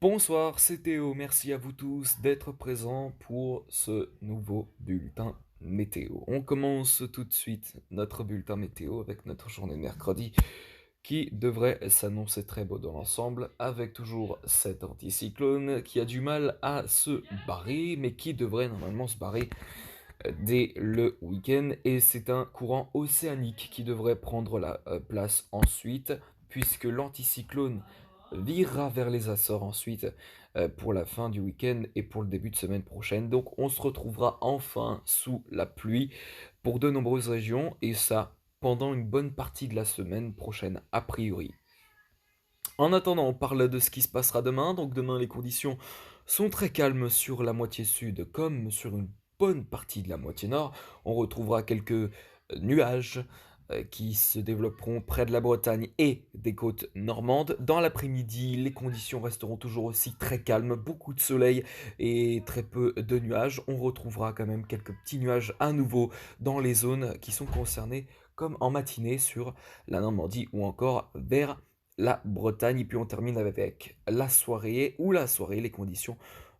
Bonsoir, c'est Théo. Merci à vous tous d'être présents pour ce nouveau bulletin météo. On commence tout de suite notre bulletin météo avec notre journée de mercredi qui devrait s'annoncer très beau dans l'ensemble avec toujours cet anticyclone qui a du mal à se barrer mais qui devrait normalement se barrer dès le week-end et c'est un courant océanique qui devrait prendre la place ensuite puisque l'anticyclone virera vers les Açores ensuite pour la fin du week-end et pour le début de semaine prochaine. Donc on se retrouvera enfin sous la pluie pour de nombreuses régions et ça pendant une bonne partie de la semaine prochaine a priori. En attendant, on parle de ce qui se passera demain. Donc demain, les conditions sont très calmes sur la moitié sud comme sur une bonne partie de la moitié nord. On retrouvera quelques nuages qui se développeront près de la Bretagne et des côtes normandes. Dans l'après-midi, les conditions resteront toujours aussi très calmes, beaucoup de soleil et très peu de nuages. On retrouvera quand même quelques petits nuages à nouveau dans les zones qui sont concernées comme en matinée sur la Normandie ou encore vers la Bretagne. Et puis on termine avec la soirée. Ou la soirée, les conditions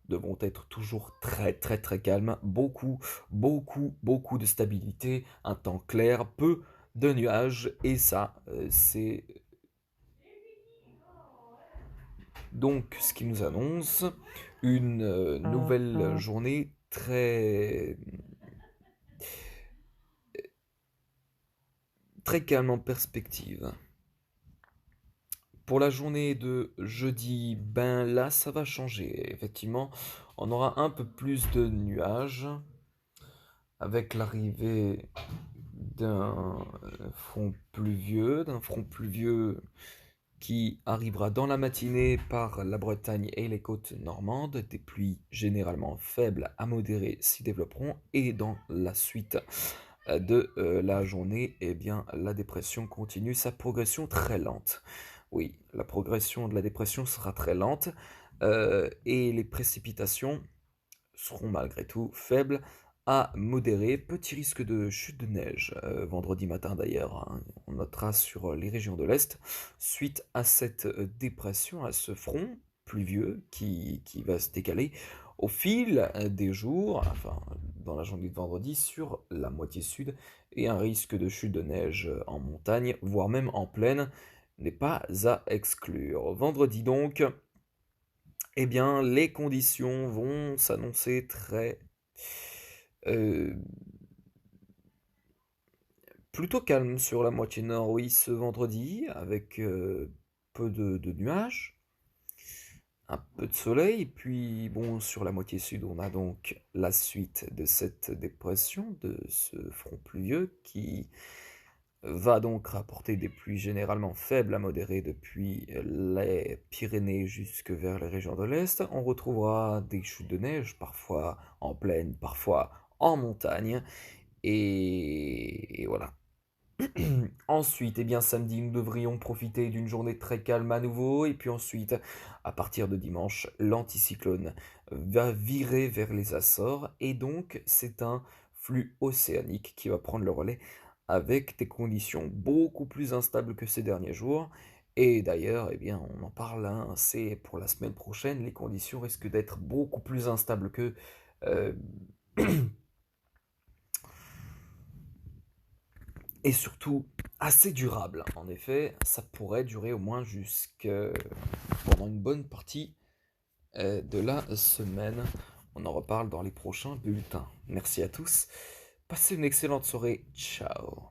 devront être toujours très très très calmes. Beaucoup de stabilité, un temps clair, peu de nuages. Et ça, c'est donc ce qui nous annonce une nouvelle journée très calme en perspective. Pour la journée de jeudi, ben là, ça va changer. Effectivement, on aura un peu plus de nuages avec l'arrivée d'un front pluvieux qui arrivera dans la matinée par la Bretagne et les côtes normandes. Des pluies généralement faibles à modérées s'y développeront et dans la suite de la journée, eh bien, la dépression continue sa progression très lente. Oui, la progression de la dépression sera très lente et les précipitations seront malgré tout faibles à modérées. Petit risque de chute de neige vendredi matin d'ailleurs, hein. On notera sur les régions de l'Est suite à cette dépression, à ce front pluvieux qui va se décaler au fil des jours, enfin dans la journée de vendredi sur la moitié sud et un risque de chute de neige en montagne, voire même en plaine, n'est pas à exclure. Vendredi donc, eh bien, les conditions vont s'annoncer euh, plutôt calmes sur la moitié nord, oui, ce vendredi, avec peu de nuages, un peu de soleil, puis bon, sur la moitié sud, on a donc la suite de cette dépression, de ce front pluvieux qui va donc rapporter des pluies généralement faibles à modérées depuis les Pyrénées jusque vers les régions de l'Est. On retrouvera des chutes de neige, parfois en plaine, parfois en montagne. Et voilà. Ensuite, eh bien, samedi, nous devrions profiter d'une journée très calme à nouveau. Et puis ensuite, à partir de dimanche, l'anticyclone va virer vers les Açores. Et donc, c'est un flux océanique qui va prendre le relais avec des conditions beaucoup plus instables que ces derniers jours. Et d'ailleurs, eh bien, on en parle, hein, c'est pour la semaine prochaine, les conditions risquent d'être beaucoup plus instables que euh, et surtout assez durable. En effet, ça pourrait durer au moins jusque pendant une bonne partie de la semaine. On en reparle dans les prochains bulletins. Merci à tous. Passez une excellente soirée. Ciao.